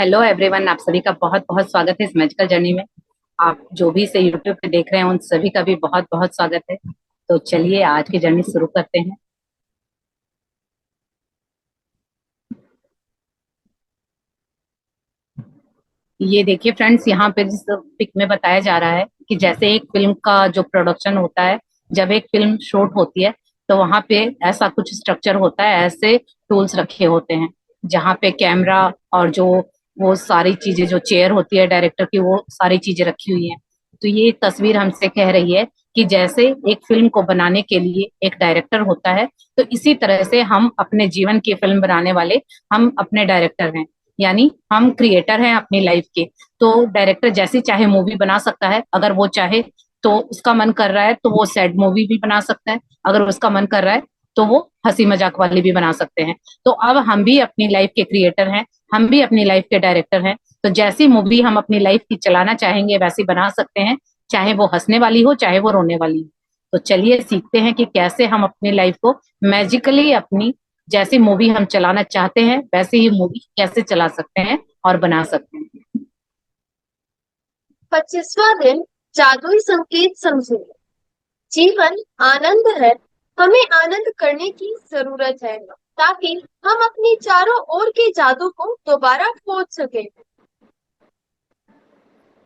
Hello everyone, आप सभी का बहुत बहुत स्वागत है इस मैजिकल जर्नी में। आप जो भी इसे यूट्यूब पे देख रहे हैं उन सभी का भी बहुत बहुत स्वागत है। तो चलिए आज की जर्नी शुरू करते हैं। ये देखिए फ्रेंड्स, यहाँ पे जिस पिक में बताया जा रहा है कि जैसे एक फिल्म का जो प्रोडक्शन होता है, जब एक फिल्म शूट होती है तो वहां पे ऐसा कुछ स्ट्रक्चर होता है, ऐसे टूल्स रखे होते हैं जहाँ पे कैमरा और जो वो सारी चीजें, जो चेयर होती है डायरेक्टर की, वो सारी चीजें रखी हुई हैं। तो ये तस्वीर हमसे कह रही है कि जैसे एक फिल्म को बनाने के लिए एक डायरेक्टर होता है, तो इसी तरह से हम अपने जीवन की फिल्म बनाने वाले हम अपने डायरेक्टर हैं। यानी हम क्रिएटर हैं अपनी लाइफ के। तो डायरेक्टर जैसी चाहे मूवी बना सकता है, अगर वो चाहे तो उसका मन कर रहा है तो वो सैड मूवी भी बना सकता है, अगर उसका मन कर रहा है तो वो हंसी मजाक वाली भी बना सकते हैं। तो अब हम भी अपनी लाइफ के क्रिएटर हैं, हम भी अपनी लाइफ के डायरेक्टर हैं। तो जैसी मूवी हम अपनी लाइफ की चलाना चाहेंगे वैसी बना सकते हैं, चाहे वो हंसने वाली हो चाहे वो रोने वाली हो। तो चलिए सीखते हैं कि कैसे हम अपनी लाइफ को मैजिकली अपनी जैसी मूवी हम चलाना चाहते हैं वैसे ही मूवी कैसे चला सकते हैं और बना सकते हैं। 25वां दिन। जादुई संकेत समझे। जीवन आनंद है। हमें आनंद करने की जरूरत है ताकि हम अपने चारों ओर के जादू को दोबारा खोज सकें।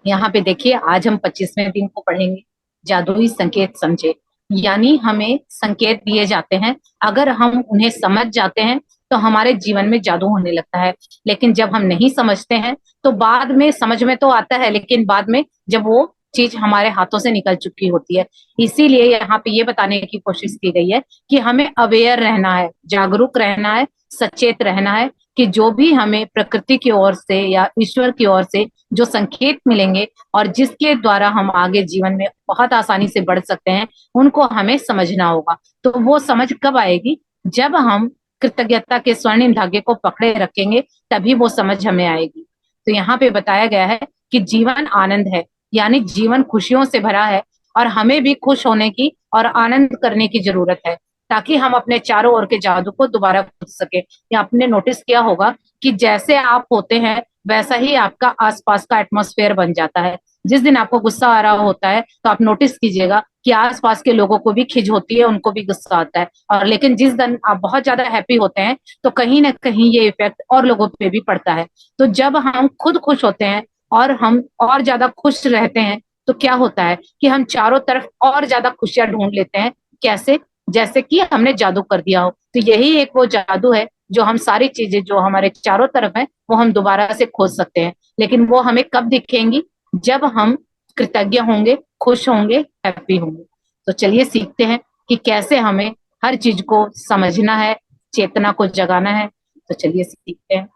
यहाँ पे देखिए, आज हम 25वें दिन को पढ़ेंगे। जादुई संकेत समझे, यानी हमें संकेत दिए जाते हैं, अगर हम उन्हें समझ जाते हैं तो हमारे जीवन में जादू होने लगता है। लेकिन जब हम नहीं समझते हैं तो बाद में समझ में तो आता है, लेकिन बाद में जब वो चीज हमारे हाथों से निकल चुकी होती है। इसीलिए यहाँ पे ये बताने की कोशिश की गई है कि हमें अवेयर रहना है, जागरूक रहना है, सचेत रहना है कि जो भी हमें प्रकृति की ओर से या ईश्वर की ओर से जो संकेत मिलेंगे और जिसके द्वारा हम आगे जीवन में बहुत आसानी से बढ़ सकते हैं, उनको हमें समझना होगा। तो वो समझ कब आएगी? जब हम कृतज्ञता के स्वर्णिम धागे को पकड़े रखेंगे, तभी वो समझ हमें आएगी। तो यहाँ पे बताया गया है कि जीवन आनंद है, यानी जीवन खुशियों से भरा है, और हमें भी खुश होने की और आनंद करने की जरूरत है, ताकि हम अपने चारों ओर के जादू को दोबारा खोज सके। या आपने नोटिस किया होगा कि जैसे आप होते हैं वैसा ही आपका आसपास का एटमॉस्फेयर बन जाता है। जिस दिन आपको गुस्सा आ रहा होता है तो आप नोटिस कीजिएगा कि आसपास के लोगों को भी खिज होती है, उनको भी गुस्सा आता है। और लेकिन जिस दिन आप बहुत ज्यादा हैप्पी होते हैं तो कहीं ना कहीं ये इफेक्ट और लोगों पे भी पड़ता है। तो जब हम खुद खुश होते हैं और हम और ज्यादा खुश रहते हैं तो क्या होता है कि हम चारों तरफ और ज्यादा खुशियां ढूंढ लेते हैं। कैसे? जैसे कि हमने जादू कर दिया हो। तो यही एक वो जादू है जो हम सारी चीजें जो हमारे चारों तरफ है वो हम दोबारा से खोज सकते हैं। लेकिन वो हमें कब दिखेंगी? जब हम कृतज्ञ होंगे, खुश होंगे, हैप्पी होंगे। तो चलिए सीखते हैं कि कैसे हमें हर चीज को समझना है, चेतना को जगाना है। तो चलिए सीखते हैं।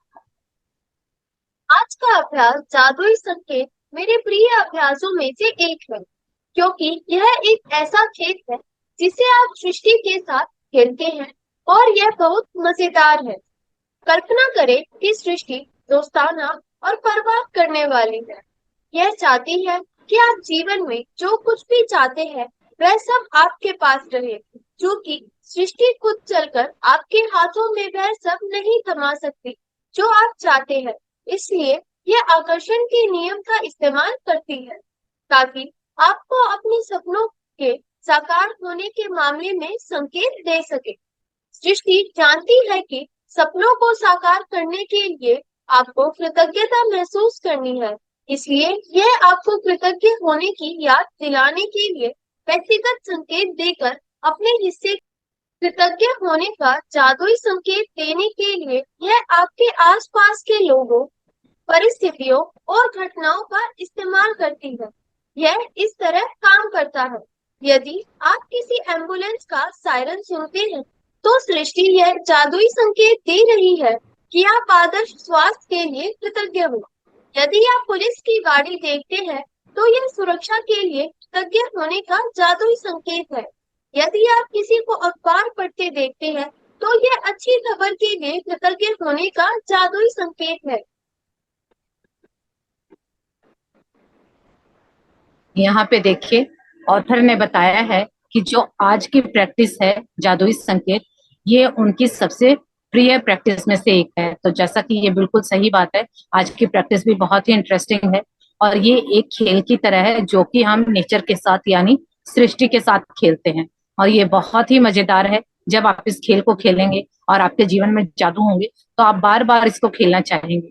आज का अभ्यास जादुई संकेत मेरे प्रिय अभ्यासों में से एक है, क्योंकि यह एक ऐसा खेल है जिसे आप सृष्टि के साथ खेलते हैं और यह बहुत मजेदार है। कल्पना करें कि सृष्टि दोस्ताना और परवाह करने वाली है। यह चाहती है कि आप जीवन में जो कुछ भी चाहते हैं वह सब आपके पास रहे, क्योंकि सृष्टि खुद चलकर आपके हाथों में वह सब नहीं थमा सकती जो आप चाहते हैं। इसलिए यह आकर्षण के नियम का इस्तेमाल करती है ताकि आपको अपने सपनों के साकार होने के मामले में संकेत दे सके। सृष्टि जानती है कि सपनों को साकार करने के लिए आपको कृतज्ञता महसूस करनी है। इसलिए यह आपको कृतज्ञ होने की याद दिलाने के लिए व्यक्तिगत संकेत देकर अपने हिस्से कृतज्ञ होने का जादुई संकेत देने के लिए यह आपके आसपास के लोगों, परिस्थितियों और घटनाओं का इस्तेमाल करती है। यह इस तरह काम करता है। यदि आप किसी एम्बुलेंस का सायरन सुनते हैं, तो सृष्टि यह जादुई संकेत दे रही है कि आप आदर्श स्वास्थ्य के लिए कृतज्ञ हो। यदि आप पुलिस की गाड़ी देखते हैं, तो यह सुरक्षा के लिए कृतज्ञ होने का जादुई संकेत है। यदि आप किसी को अखबार पढ़ते देखते हैं, तो यह अच्छी खबर के लिए कृतज्ञ होने का जादुई संकेत है। यहाँ पे देखिए, ऑथर ने बताया है कि जो आज की प्रैक्टिस है जादुई संकेत, ये उनकी सबसे प्रिय प्रैक्टिस में से एक है। तो जैसा कि ये बिल्कुल सही बात है, आज की प्रैक्टिस भी बहुत ही इंटरेस्टिंग है और ये एक खेल की तरह है जो कि हम नेचर के साथ यानी सृष्टि के साथ खेलते हैं। और ये बहुत ही मजेदार है। जब आप इस खेल को खेलेंगे और आपके जीवन में जादू होंगे तो आप बार बार इसको खेलना चाहेंगे।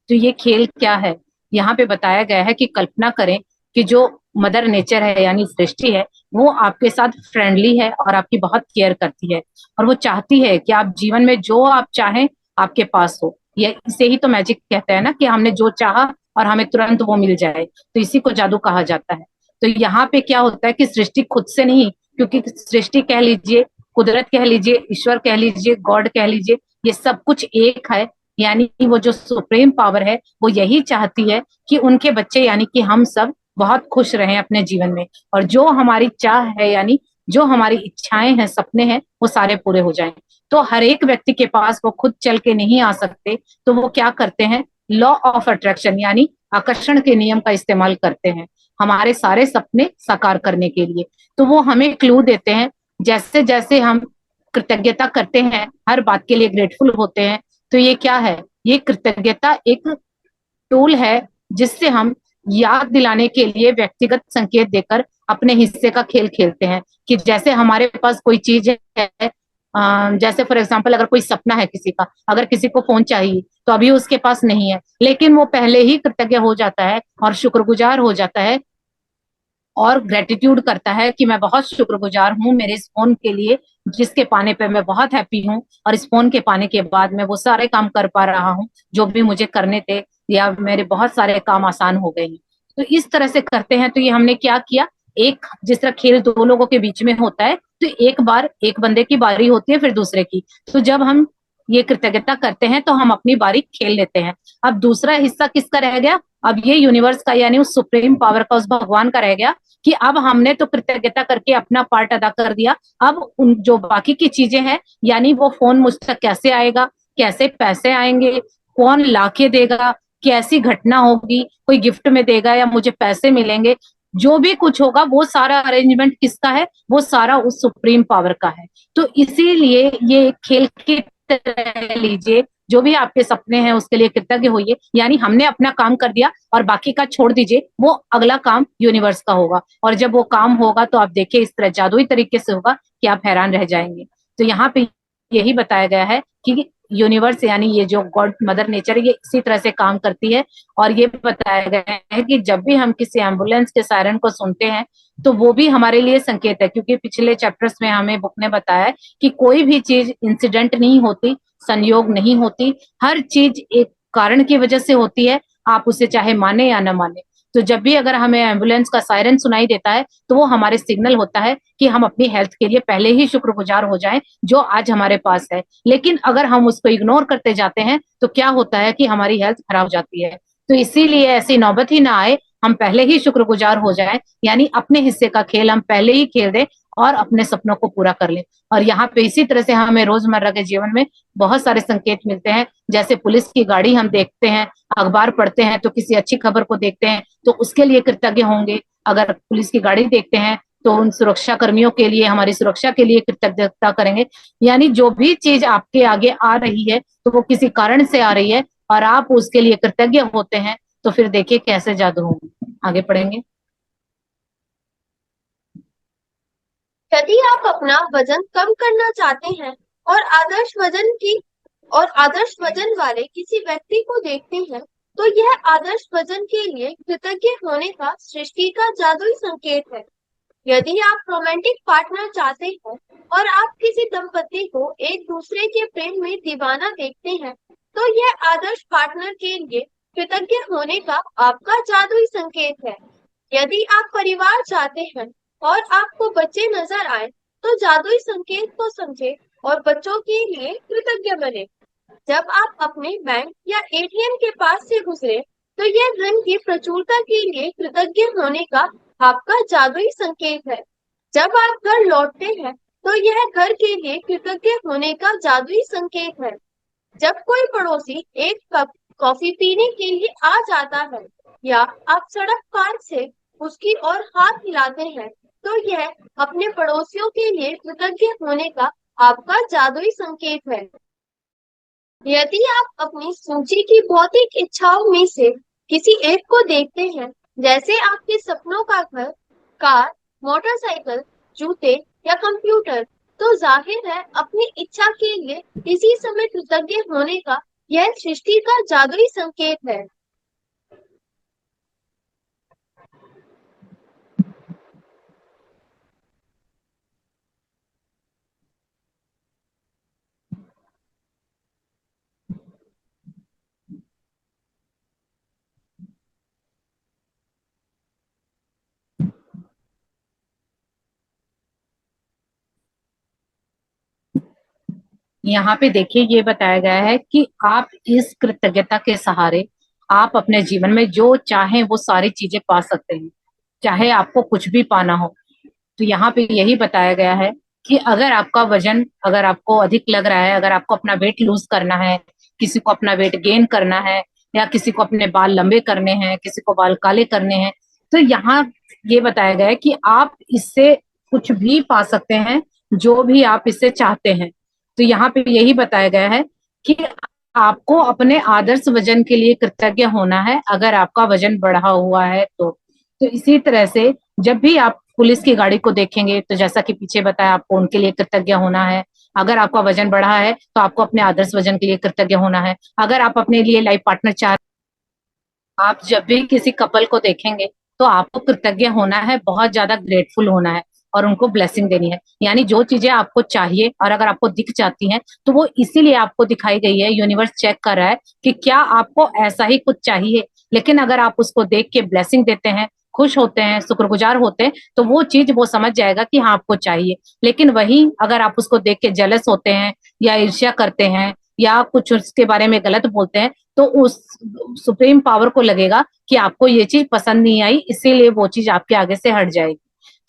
तो ये खेल क्या है, यहाँ पे बताया गया है कि कल्पना करें कि जो मदर नेचर है यानी सृष्टि है, वो आपके साथ फ्रेंडली है और आपकी बहुत केयर करती है। और वो चाहती है कि आप जीवन में जो आप चाहें आपके पास हो। ये इसे ही तो मैजिक कहते हैं ना, कि हमने जो चाहा और हमें तुरंत वो मिल जाए। तो इसी को जादू कहा जाता है। तो यहाँ पे क्या होता है कि सृष्टि खुद से नहीं, क्योंकि सृष्टि कह लीजिए, कुदरत कह लीजिए, ईश्वर कह लीजिए, गॉड कह लीजिए, ये सब कुछ एक है। यानी वो जो सुप्रीम पावर है वो यही चाहती है कि उनके बच्चे यानी कि हम सब बहुत खुश रहें अपने जीवन में। और जो हमारी चाह है यानी जो हमारी इच्छाएं हैं, सपने हैं, वो सारे पूरे हो जाएं। तो हर एक व्यक्ति के पास वो खुद चल के नहीं आ सकते, तो वो क्या करते हैं, लॉ ऑफ अट्रैक्शन यानी आकर्षण के नियम का इस्तेमाल करते हैं हमारे सारे सपने साकार करने के लिए। तो वो हमें क्लू देते हैं। जैसे जैसे हम कृतज्ञता करते हैं, हर बात के लिए ग्रेटफुल होते हैं, तो ये क्या है, ये कृतज्ञता एक टूल है जिससे हम याद दिलाने के लिए व्यक्तिगत संकेत देकर अपने हिस्से का खेल खेलते हैं। कि जैसे हमारे पास कोई चीज है, जैसे फॉर एग्जांपल अगर कोई सपना है किसी का, अगर किसी को फोन चाहिए तो अभी उसके पास नहीं है, लेकिन वो पहले ही कृतज्ञ हो जाता है और शुक्रगुजार हो जाता है और ग्रेटिट्यूड करता है कि मैं बहुत शुक्रगुजार हूँ मेरे इस फोन के लिए, जिसके पाने पे मैं बहुत हैप्पी हूँ। और इस फोन के पाने के बाद मैं वो सारे काम कर पा रहा हूँ जो भी मुझे करने थे, या मेरे बहुत सारे काम आसान हो गए हैं। तो इस तरह से करते हैं। तो ये हमने क्या किया, एक जिस तरह खेल दो लोगों के बीच में होता है, तो एक बार एक बंदे की बारी होती है फिर दूसरे की। तो जब हम ये कृतज्ञता करते हैं तो हम अपनी बारी खेल लेते हैं। अब दूसरा हिस्सा किसका रह गया, अब ये यूनिवर्स का यानी उस सुप्रीम पावर का, उस भगवान का रह गया कि अब हमने तो कृतज्ञता करके अपना पार्ट अदा कर दिया। अब उन जो बाकी की चीजें हैं, यानी वो फोन मुझ तक कैसे आएगा, कैसे पैसे आएंगे, कौन लाके देगा, कैसी घटना होगी, कोई गिफ्ट में देगा या मुझे पैसे मिलेंगे, जो भी कुछ होगा वो सारा अरेंजमेंट किसका है, वो सारा उस सुप्रीम पावर का है। तो इसीलिए ये एक खेल की तरह लीजिए, जो भी आपके सपने हैं उसके लिए कृतज्ञ होइए, यानी हमने अपना काम कर दिया और बाकी का छोड़ दीजिए, वो अगला काम यूनिवर्स का होगा। और जब वो काम होगा तो आप देखिए इस तरह जादुई तरीके से होगा कि आप हैरान रह जाएंगे। तो यहाँ पे यही बताया गया है कि यूनिवर्स यानी ये जो गॉड मदर नेचर है, ये इसी तरह से काम करती है। और ये बताया गया है कि जब भी हम किसी एम्बुलेंस के सायरन को सुनते हैं तो वो भी हमारे लिए संकेत है, क्योंकि पिछले चैप्टर्स में हमें बुक ने बताया है कि कोई भी चीज इंसिडेंट नहीं होती, संयोग नहीं होती, हर चीज एक कारण की वजह से होती है, आप उसे चाहे माने या न माने। तो जब भी अगर हमें एम्बुलेंस का सायरन सुनाई देता है तो वो हमारे सिग्नल होता है कि हम अपनी हेल्थ के लिए पहले ही शुक्रगुजार हो जाएं जो आज हमारे पास है। लेकिन अगर हम उसको इग्नोर करते जाते हैं तो क्या होता है कि हमारी हेल्थ खराब हो जाती है। तो इसीलिए ऐसी नौबत ही ना आए, हम पहले ही शुक्रगुजार हो जाएं, यानी अपने हिस्से का खेल हम पहले ही खेल दें और अपने सपनों को पूरा कर लें। और यहाँ पे इसी तरह से हमें रोजमर्रा के जीवन में बहुत सारे संकेत मिलते हैं। जैसे पुलिस की गाड़ी हम देखते हैं, अखबार पढ़ते हैं तो किसी अच्छी खबर को देखते हैं तो उसके लिए कृतज्ञ होंगे। अगर पुलिस की गाड़ी देखते हैं तो उन सुरक्षा कर्मियों के लिए, हमारी सुरक्षा के लिए कृतज्ञता करेंगे। यानी जो भी चीज आपके आगे आ रही है तो वो किसी कारण से आ रही है और आप उसके लिए कृतज्ञ होते हैं। तो फिर देखिए कैसे जादू होंगे। आगे पढ़ेंगे। यदि आप अपना वजन कम करना चाहते हैं और आदर्श वजन वाले किसी व्यक्ति को देखते हैं, तो यह आदर्श वजन के लिए कृतज्ञ होने का सृष्टि का जादुई संकेत है। यदि आप रोमांटिक पार्टनर चाहते हैं और आप किसी दंपति को एक दूसरे के प्रेम में दीवाना देखते हैं, तो यह आदर्श पार्टनर के लिए कृतज्ञ होने का आपका जादुई संकेत है। यदि आप परिवार चाहते हैं और आपको बच्चे नजर आए, तो जादुई संकेत को समझे और बच्चों के लिए कृतज्ञ बने। जब आप अपने बैंक या एटीएम के पास से गुजरे, तो यह धन की प्रचुरता के लिए कृतज्ञ होने का आपका जादुई संकेत है। जब आप घर लौटते हैं, तो यह घर के लिए कृतज्ञ होने का जादुई संकेत है। जब कोई पड़ोसी एक कप कॉफी पीने के लिए आ जाता है या आप सड़क पार से उसकी ओर हाथ हिलाते हैं, तो यह अपने पड़ोसियों के लिए कृतज्ञ होने का आपका जादुई संकेत है। यदि आप अपनी सूची की भौतिक इच्छाओं में से किसी एक को देखते हैं, जैसे आपके सपनों का घर, कार, मोटरसाइकिल, जूते या कंप्यूटर, तो जाहिर है अपनी इच्छा के लिए किसी समय कृतज्ञ होने का यह सृष्टि का जादुई संकेत है। यहाँ पे देखिए ये बताया गया है कि आप इस कृतज्ञता के सहारे आप अपने जीवन में जो चाहें वो सारी चीजें पा सकते हैं, चाहे आपको कुछ भी पाना हो। तो यहाँ पे यही बताया गया है कि अगर आपका वजन, अगर आपको अधिक लग रहा है, अगर आपको अपना वेट लूज करना है, किसी को अपना वेट गेन करना है, या किसी को अपने बाल लंबे करने हैं, किसी को बाल काले करने हैं, तो यहाँ ये बताया गया है कि आप इससे कुछ भी पा सकते हैं, जो भी आप इससे चाहते हैं। तो यहाँ पे यही बताया गया है कि आपको अपने आदर्श वजन के लिए कृतज्ञ होना है, अगर आपका वजन बढ़ा हुआ है तो इसी तरह से जब भी आप पुलिस की गाड़ी को देखेंगे तो जैसा कि पीछे बताया, आपको उनके लिए कृतज्ञ होना है। अगर आपका वजन बढ़ा है तो आपको अपने आदर्श वजन के लिए कृतज्ञ होना है। अगर आप अपने लिए लाइफ पार्टनर चाह, आप जब भी किसी कपल को देखेंगे तो आपको कृतज्ञ होना है, बहुत ज्यादा ग्रेटफुल होना है और उनको ब्लेसिंग देनी है। यानी जो चीजें आपको चाहिए और अगर आपको दिख जाती हैं तो वो इसीलिए आपको दिखाई गई है, यूनिवर्स चेक कर रहा है कि क्या आपको ऐसा ही कुछ चाहिए। लेकिन अगर आप उसको देख के ब्लेसिंग देते हैं, खुश होते हैं, शुक्रगुजार होते हैं, तो वो चीज वो समझ जाएगा कि हाँ आपको चाहिए। लेकिन वही अगर आप उसको देख के जेलस होते हैं या ईर्ष्या करते हैं या कुछ उसके बारे में गलत बोलते हैं, तो उस सुप्रीम पावर को लगेगा कि आपको ये चीज पसंद नहीं आई, इसीलिए वो चीज आपके आगे से हट जाएगी।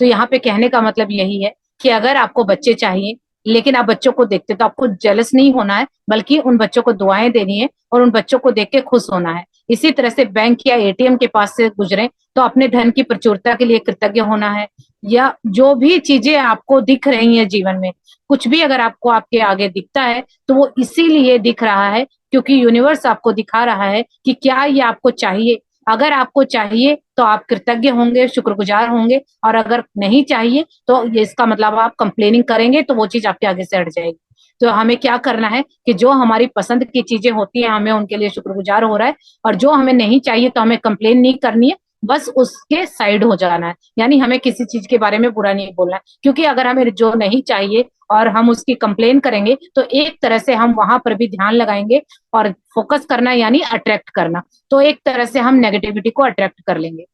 तो यहाँ पे कहने का मतलब यही है कि अगर आपको बच्चे चाहिए, लेकिन आप बच्चों को देखते तो आपको जेलस नहीं होना है, बल्कि उन बच्चों को दुआएं देनी है और उन बच्चों को देख के खुश होना है। इसी तरह से बैंक या एटीएम के पास से गुजरे तो अपने धन की प्रचुरता के लिए कृतज्ञ होना है। या जो भी चीजें आपको दिख रही हैं जीवन में, कुछ भी अगर आपको आपके आगे दिखता है तो वो इसीलिए दिख रहा है क्योंकि यूनिवर्स आपको दिखा रहा है कि क्या ये आपको चाहिए। अगर आपको चाहिए तो आप कृतज्ञ होंगे, शुक्रगुजार होंगे, और अगर नहीं चाहिए तो ये इसका मतलब आप कंप्लेनिंग करेंगे तो वो चीज आपके आगे से हट जाएगी। तो हमें क्या करना है कि जो हमारी पसंद की चीजें होती है हमें उनके लिए शुक्रगुजार हो रहा है, और जो हमें नहीं चाहिए तो हमें कंप्लेन नहीं करनी है, बस उसके साइड हो जाना है। यानी हमें किसी चीज के बारे में बुरा नहीं बोलना है, क्योंकि अगर हमें जो नहीं चाहिए और हम उसकी कंप्लेन करेंगे तो एक तरह से हम वहां पर भी ध्यान लगाएंगे, और फोकस करना यानी अट्रैक्ट करना, तो एक तरह से हम नेगेटिविटी को अट्रैक्ट कर लेंगे।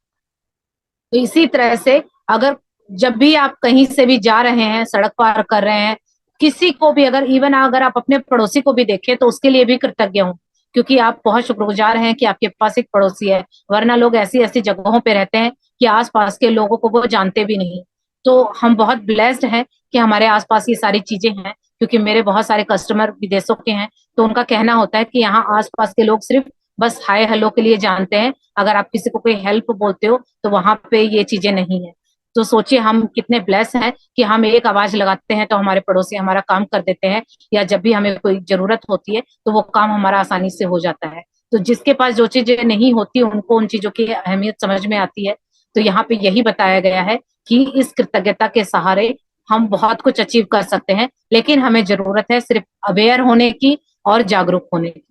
तो इसी तरह से अगर जब भी आप कहीं से भी जा रहे हैं, सड़क पार कर रहे हैं, किसी को भी अगर इवन अगर आप अपने पड़ोसी को भी देखें तो उसके लिए भी कृतज्ञ हों, क्योंकि आप बहुत शुक्रगुजार हैं कि आपके पास एक पड़ोसी है। वरना लोग ऐसी ऐसी जगहों पे रहते हैं कि आसपास के लोगों को वो जानते भी नहीं। तो हम बहुत ब्लेस्ड हैं कि हमारे आसपास ये सारी चीजें हैं, क्योंकि मेरे बहुत सारे कस्टमर विदेशों के हैं, तो उनका कहना होता है कि यहाँ आसपास के लोग सिर्फ बस हाय हेलो के लिए जानते हैं, अगर आप किसी को कोई हेल्प बोलते हो तो वहां पे ये चीजें नहीं है। तो सोचिए हम कितने ब्लेस हैं कि हम एक आवाज लगाते हैं तो हमारे पड़ोसी हमारा काम कर देते हैं, या जब भी हमें कोई जरूरत होती है तो वो काम हमारा आसानी से हो जाता है। तो जिसके पास जो चीजें नहीं होती उनको उन चीजों की अहमियत समझ में आती है। तो यहाँ पे यही बताया गया है कि इस कृतज्ञता के सहारे हम बहुत कुछ अचीव कर सकते हैं, लेकिन हमें जरूरत है सिर्फ अवेयर होने की और जागरूक होने की।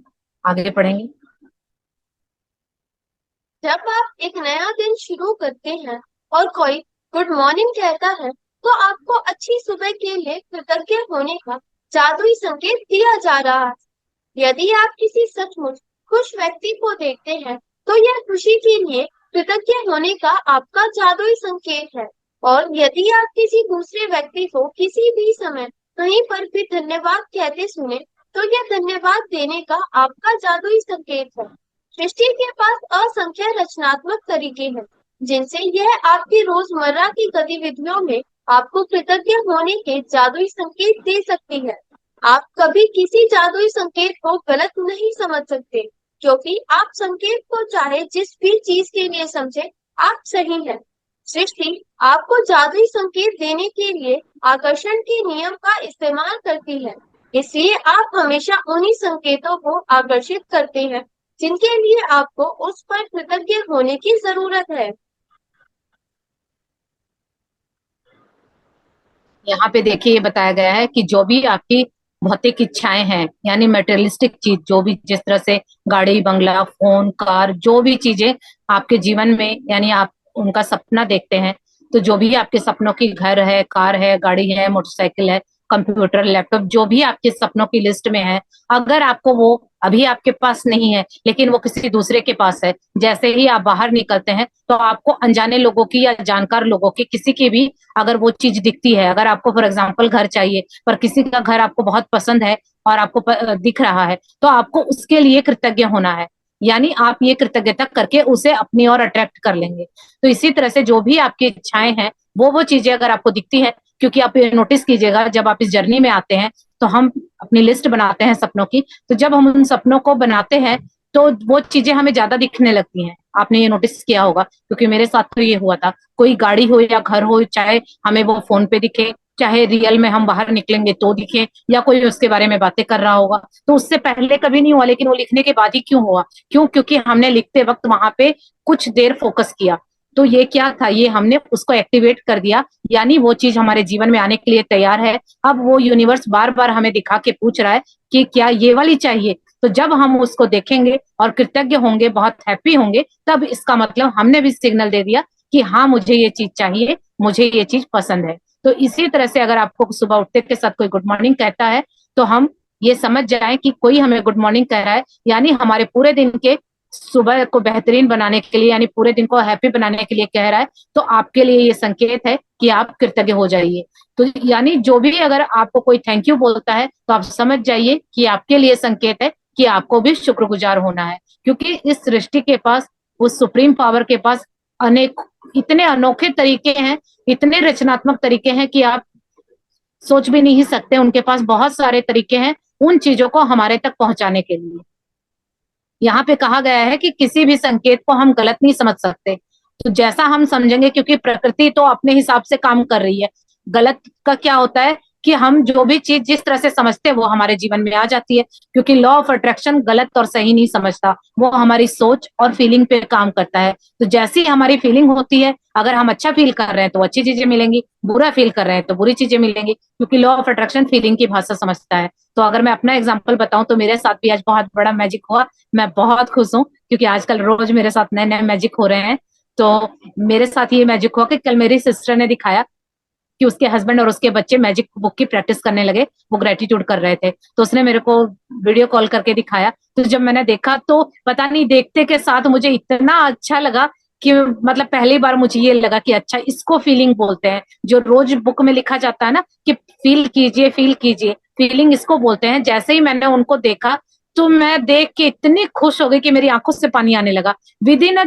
आगे पढ़ेंगे। जब आप एक नया दिन शुरू करते हैं और कोई गुड मॉर्निंग कहता है, तो आपको अच्छी सुबह के लिए कृतज्ञ होने का जादुई संकेत दिया जा रहा है। यदि आप किसी सचमुच खुश व्यक्ति को देखते हैं, तो यह खुशी के लिए कृतज्ञ होने का आपका जादुई संकेत है। और यदि आप किसी दूसरे व्यक्ति को किसी भी समय कहीं पर भी धन्यवाद कहते सुने, तो यह धन्यवाद देने का आपका जादुई संकेत है। सृष्टि के पास असंख्य रचनात्मक तरीके हैं, जिनसे यह आपकी रोजमर्रा की गतिविधियों में आपको कृतज्ञ होने के जादुई संकेत दे सकती है। आप कभी किसी जादुई संकेत को गलत नहीं समझ सकते, क्योंकि आप संकेत को चाहे जिस भी चीज के लिए समझे, आप सही हैं। सृष्टि आपको जादुई संकेत देने के लिए आकर्षण के नियम का इस्तेमाल करती है। इसलिए आप हमेशा उन्हीं संकेतों को आकर्षित करते हैं जिनके लिए आपको उस पर कृतज्ञ होने की जरूरत है। यहाँ पे देखिए ये बताया गया है कि जो भी आपकी भौतिक इच्छाएं हैं, यानी मटेरियलिस्टिक चीज, जो भी जिस तरह से गाड़ी बंगला फोन कार, जो भी चीजें आपके जीवन में, यानी आप उनका सपना देखते हैं, तो जो भी आपके सपनों की घर है, कार है, गाड़ी है, मोटरसाइकिल है, कंप्यूटर लैपटॉप, जो भी आपके सपनों की लिस्ट में है, अगर आपको वो अभी आपके पास नहीं है लेकिन वो किसी दूसरे के पास है, जैसे ही आप बाहर निकलते हैं तो आपको अनजाने लोगों की या जानकार लोगों की किसी की भी अगर वो चीज दिखती है, अगर आपको फॉर एग्जाम्पल घर चाहिए पर किसी का घर आपको बहुत पसंद है और आपको दिख रहा है, तो आपको उसके लिए कृतज्ञ होना है, यानी आप ये कृतज्ञता करके उसे अपनी ओर अट्रैक्ट कर लेंगे। तो इसी तरह से जो भी आपकी इच्छाएं हैं, वो चीजें अगर आपको दिखती है, क्योंकि आप ये नोटिस कीजिएगा जब आप इस जर्नी में आते हैं तो हम अपनी लिस्ट बनाते हैं सपनों की, तो जब हम उन सपनों को बनाते हैं तो वो चीजें हमें ज्यादा दिखने लगती हैं। आपने ये नोटिस किया होगा, क्योंकि मेरे साथ तो ये हुआ था। कोई गाड़ी हो या घर हो, चाहे हमें वो फोन पे दिखे, चाहे रियल में हम बाहर निकलेंगे तो दिखे, या कोई उसके बारे में बातें कर रहा होगा, तो उससे पहले कभी नहीं हुआ, लेकिन वो लिखने के बाद ही क्यों हुआ? क्यों? क्योंकि हमने लिखते वक्त वहां पे कुछ देर फोकस किया। तो ये क्या था, ये हमने उसको एक्टिवेट कर दिया, यानी वो चीज हमारे जीवन में आने के लिए तैयार है। अब वो यूनिवर्स बार बार हमें दिखा के पूछ रहा है कि क्या ये वाली चाहिए। तो जब हम उसको देखेंगे और कृतज्ञ होंगे, बहुत हैप्पी होंगे, तब इसका मतलब हमने भी सिग्नल दे दिया कि हाँ मुझे ये चीज चाहिए, मुझे ये चीज पसंद है। तो इसी तरह से अगर आपको सुबह उठते के साथ कोई गुड मॉर्निंग कहता है, तो हम ये समझ जाएं कि कोई हमें गुड मॉर्निंग कह रहा है, यानी हमारे पूरे दिन के सुबह को बेहतरीन बनाने के लिए, यानी पूरे दिन को हैप्पी बनाने के लिए कह रहा है। तो आपके लिए ये संकेत है कि आप कृतज्ञ हो जाइए। तो यानी जो भी अगर आपको कोई थैंक यू बोलता है, तो आप समझ जाइए कि आपके लिए संकेत है कि आपको भी शुक्रगुजार होना है, क्योंकि इस सृष्टि के पास, उस सुप्रीम पावर के पास अनेक, इतने अनोखे तरीके हैं, इतने रचनात्मक तरीके हैं कि आप सोच भी नहीं सकते। उनके पास बहुत सारे तरीके हैं उन चीजों को हमारे तक पहुंचाने के लिए। यहाँ पे कहा गया है कि किसी भी संकेत को हम गलत नहीं समझ सकते, तो जैसा हम समझेंगे, क्योंकि प्रकृति तो अपने हिसाब से काम कर रही है। गलत का क्या होता है कि हम जो भी चीज जिस तरह से समझते हैं वो हमारे जीवन में आ जाती है, क्योंकि लॉ ऑफ अट्रैक्शन गलत और सही नहीं समझता, वो हमारी सोच और फीलिंग पे काम करता है। तो जैसी हमारी फीलिंग होती है, अगर हम अच्छा फील कर रहे हैं तो अच्छी चीजें मिलेंगी, बुरा फील कर रहे हैं तो बुरी चीजें मिलेंगी, क्योंकि लॉ ऑफ अट्रैक्शन फीलिंग की भाषा समझता है। तो अगर मैं अपना एग्जाम्पल बताऊं तो मेरे साथ भी आज बहुत बड़ा मैजिक हुआ। मैं बहुत खुश हूँ, क्योंकि आजकल रोज मेरे साथ नए नए मैजिक हो रहे हैं। तो मेरे साथ ये मैजिक हुआ कि कल मेरी सिस्टर ने दिखाया कि उसके हस्बैंड और उसके बच्चे मैजिक बुक की प्रैक्टिस करने लगे, वो ग्रेटिट्यूड कर रहे थे, तो उसने मेरे को वीडियो कॉल करके दिखाया। तो जब मैंने देखा तो पता नहीं, देखते के साथ मुझे इतना अच्छा लगा कि मतलब पहली बार मुझे ये लगा कि अच्छा, इसको फीलिंग बोलते हैं। जो रोज बुक में लिखा जाता है ना कि फील कीजिए, फील कीजिए, फीलिंग इसको बोलते हैं। जैसे ही मैंने उनको देखा तो मैं देख के इतनी खुश हो गई कि मेरी आंखों से पानी आने लगा। विद इन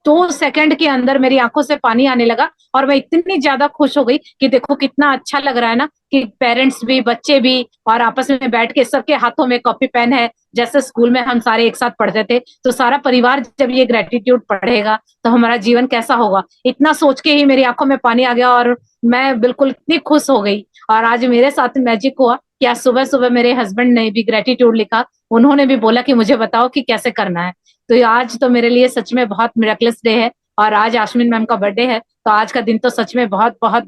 2 सेकंड के अंदर मेरी आंखों से पानी आने लगा, और मैं इतनी ज्यादा खुश हो गई कि देखो कितना अच्छा लग रहा है ना, कि पेरेंट्स भी, बच्चे भी, और आपस में बैठ के सबके हाथों में कॉपी पेन है, जैसे स्कूल में हम सारे एक साथ पढ़ते थे। तो सारा परिवार जब ये ग्रेटिट्यूड पढ़ेगा तो हमारा जीवन कैसा होगा, इतना सोच के ही मेरी आंखों में पानी आ गया, और मैं बिल्कुल इतनी खुश हो गई। और आज मेरे साथ मैजिक हुआ कि आज सुबह सुबह मेरे हस्बैंड ने भी ग्रेटिट्यूड लिखा, उन्होंने भी बोला कि मुझे बताओ कि कैसे करना है। तो आज तो मेरे लिए सच में बहुत मिरेकलस डे है, और आज आश्विन मैम का बर्थडे है, तो आज का दिन तो सच में बहुत बहुत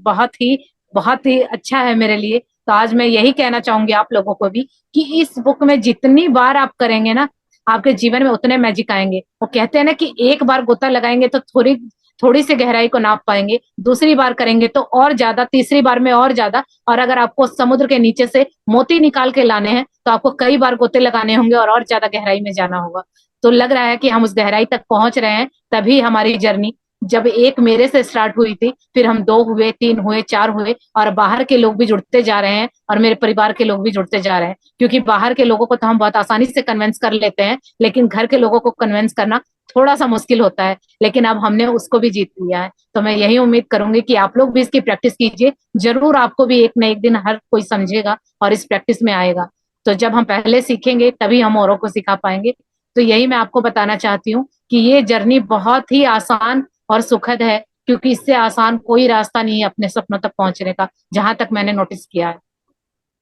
बहुत ही अच्छा है मेरे लिए। तो आज मैं यही कहना चाहूंगी आप लोगों को भी कि इस बुक में जितनी बार आप करेंगे ना, आपके जीवन में उतने मैजिक आएंगे। वो कहते हैं ना कि एक बार गोता लगाएंगे तो थोड़ी थोड़ी सी गहराई को नाप पाएंगे, दूसरी बार करेंगे तो और ज्यादा, तीसरी बार में और ज्यादा, और अगर आपको समुद्र के नीचे से मोती निकाल के लाने हैं तो आपको कई बार गोते लगाने होंगे और ज्यादा गहराई में जाना होगा। तो लग रहा है कि हम उस गहराई तक पहुंच रहे हैं। तभी हमारी जर्नी, जब एक मेरे से स्टार्ट हुई थी, फिर हम 2 हुए, 3 हुए, 4 हुए, और बाहर के लोग भी जुड़ते जा रहे हैं, और मेरे परिवार के लोग भी जुड़ते जा रहे हैं। क्योंकि बाहर के लोगों को तो हम बहुत आसानी से कन्विंस कर लेते हैं, लेकिन घर के लोगों को कन्विंस करना थोड़ा सा मुश्किल होता है, लेकिन अब हमने उसको भी जीत लिया है। तो मैं यही उम्मीद करूंगी कि आप लोग भी इसकी प्रैक्टिस कीजिए, जरूर आपको भी एक न एक दिन हर कोई समझेगा और इस प्रैक्टिस में आएगा। तो जब हम पहले सीखेंगे तभी हम औरों को सिखा पाएंगे। तो यही मैं आपको बताना चाहती हूँ कि ये जर्नी बहुत ही आसान और सुखद है, क्योंकि इससे आसान कोई रास्ता नहीं है अपने सपनों तक पहुंचने का, जहां तक मैंने नोटिस किया है।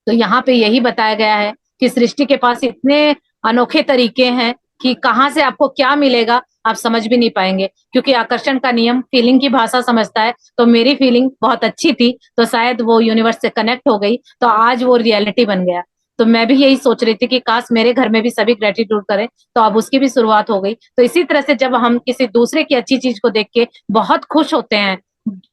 तो यहाँ पे यही बताया गया है कि सृष्टि के पास इतने अनोखे तरीके हैं कि कहाँ से आपको क्या मिलेगा आप समझ भी नहीं पाएंगे, क्योंकि आकर्षण का नियम फीलिंग की भाषा समझता है। तो मेरी फीलिंग बहुत अच्छी थी, तो शायद वो यूनिवर्स से कनेक्ट हो गई, तो आज वो रियलिटी बन गया। तो मैं भी यही सोच रही थी कि काश मेरे घर में भी सभी ग्रेटिट्यूड करें, तो अब उसकी भी शुरुआत हो गई। तो इसी तरह से जब हम किसी दूसरे की अच्छी चीज को देख के बहुत खुश होते हैं,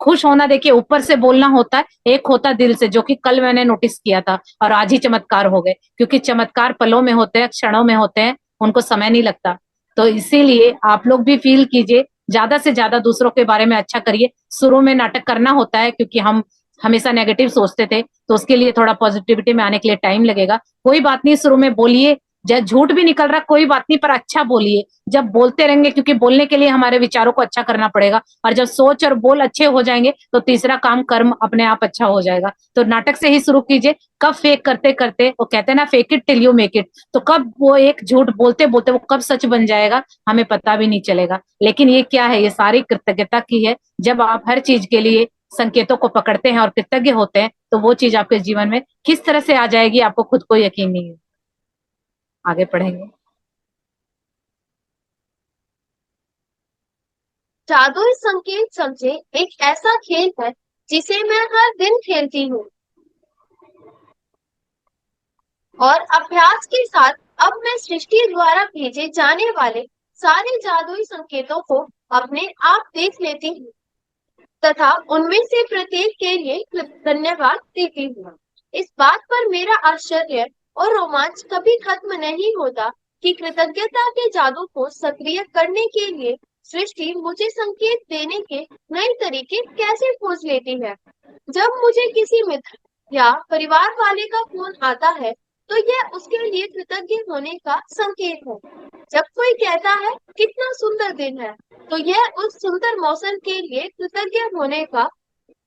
खुश होना देखिए ऊपर से बोलना होता है, एक होता दिल से, जो कि कल मैंने नोटिस किया था और आज ही चमत्कार हो गए, क्योंकि चमत्कार पलों में होते हैं, क्षणों में होते हैं, उनको समय नहीं लगता। तो इसीलिए आप लोग भी फील कीजिए, ज्यादा से ज्यादा दूसरों के बारे में अच्छा करिए। शुरू में नाटक करना होता है, क्योंकि हम हमेशा नेगेटिव सोचते थे, तो उसके लिए थोड़ा पॉजिटिविटी में आने के लिए टाइम लगेगा। कोई बात नहीं, शुरू में बोलिए, जब झूठ भी निकल रहा कोई बात नहीं, पर अच्छा बोलिए। जब बोलते रहेंगे, क्योंकि बोलने के लिए हमारे विचारों को अच्छा करना पड़ेगा, और जब सोच और बोल अच्छे हो जाएंगे तो तीसरा काम कर्म अपने आप अच्छा हो जाएगा। तो नाटक से ही शुरू कीजिए। कब फेक करते करते, वो कहते हैं ना, fake it till you make it, तो कब वो एक झूठ बोलते बोलते वो कब सच बन जाएगा हमें पता भी नहीं चलेगा। लेकिन ये क्या है, ये सारी कृतज्ञता की है। जब आप हर चीज के लिए संकेतों को पकड़ते हैं और कृतज्ञ होते हैं, तो वो चीज आपके जीवन में किस तरह से आ जाएगी आपको खुद को यकीन नहीं है। आगे पढ़ेंगे। जादुई संकेत समझे एक ऐसा खेल है जिसे मैं हर दिन खेलती हूँ, और अभ्यास के साथ अब मैं सृष्टि द्वारा भेजे जाने वाले सारे जादुई संकेतों को अपने आप देख लेती हूँ तथा उनमें से प्रत्येक के लिए धन्यवाद देती हूँ। इस बात पर मेरा आश्चर्य और रोमांच कभी खत्म नहीं होता कि कृतज्ञता के जादू को सक्रिय करने के लिए सृष्टि मुझे संकेत देने के नए तरीके कैसे खोज लेती है। जब मुझे किसी मित्र या परिवार वाले का फोन आता है, तो यह उसके लिए कृतज्ञ होने का संकेत है। जब कोई कहता है कितना सुंदर दिन है, तो यह उस सुंदर मौसम के लिए कृतज्ञ होने का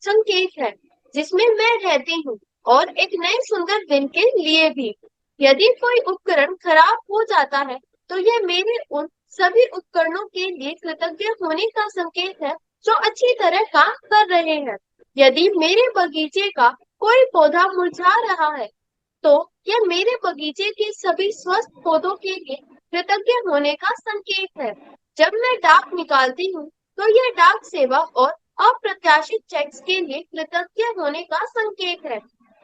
संकेत है जिसमें मैं रहती हूँ, और एक नए सुंदर दिन के लिए भी। यदि कोई उपकरण खराब हो जाता है, तो यह मेरे उन सभी उपकरणों के लिए कृतज्ञ होने का संकेत है जो अच्छी तरह काम कर रहे हैं। यदि मेरे बगीचे का कोई पौधा मुरझा रहा है, तो यह मेरे बगीचे के सभी स्वस्थ पौधों के लिए कृतज्ञ होने का संकेत है। जब मैं डाक निकालती हूँ, तो यह डाक सेवा और अप्रत्याशित चेक्स के लिए कृतज्ञ होने का संकेत है।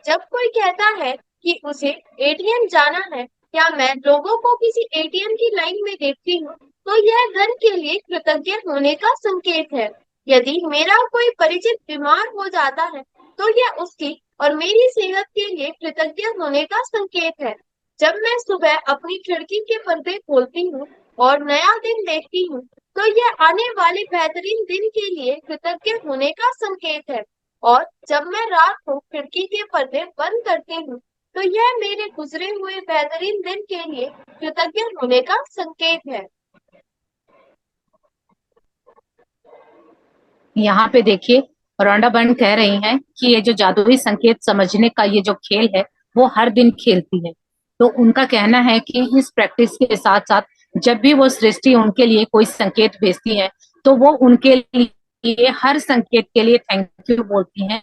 जब कोई कहता है कि उसे एटीएम जाना है, या मैं लोगों को किसी एटीएम की लाइन में देखती हूँ, तो यह धन के लिए कृतज्ञ होने का संकेत है। यदि मेरा कोई परिचित बीमार हो जाता है, तो यह उसकी और मेरी सेहत के लिए कृतज्ञ होने का संकेत है। जब मैं सुबह अपनी खिड़की के पर्दे खोलती हूँ और नया दिन देखती हूँ, तो यह आने वाले बेहतरीन दिन के लिए कृतज्ञ होने का संकेत है। और जब मैं रात को खिड़की के पर्दे बंद करती हूँ, तो यह मेरे गुजरे हुए बेहतरीन दिन के लिए कृतज्ञ होने का संकेत है। यहाँ पे देखिए, रॉन्डा बर्न कह रही हैं कि ये जो जादुई संकेत समझने का ये जो खेल है, वो हर दिन खेलती है। तो उनका कहना है कि इस प्रैक्टिस के साथ साथ जब भी वो सृष्टि उनके लिए कोई संकेत भेजती है, तो वो उनके लिए हर संकेत के लिए थैंक यू बोलती हैं,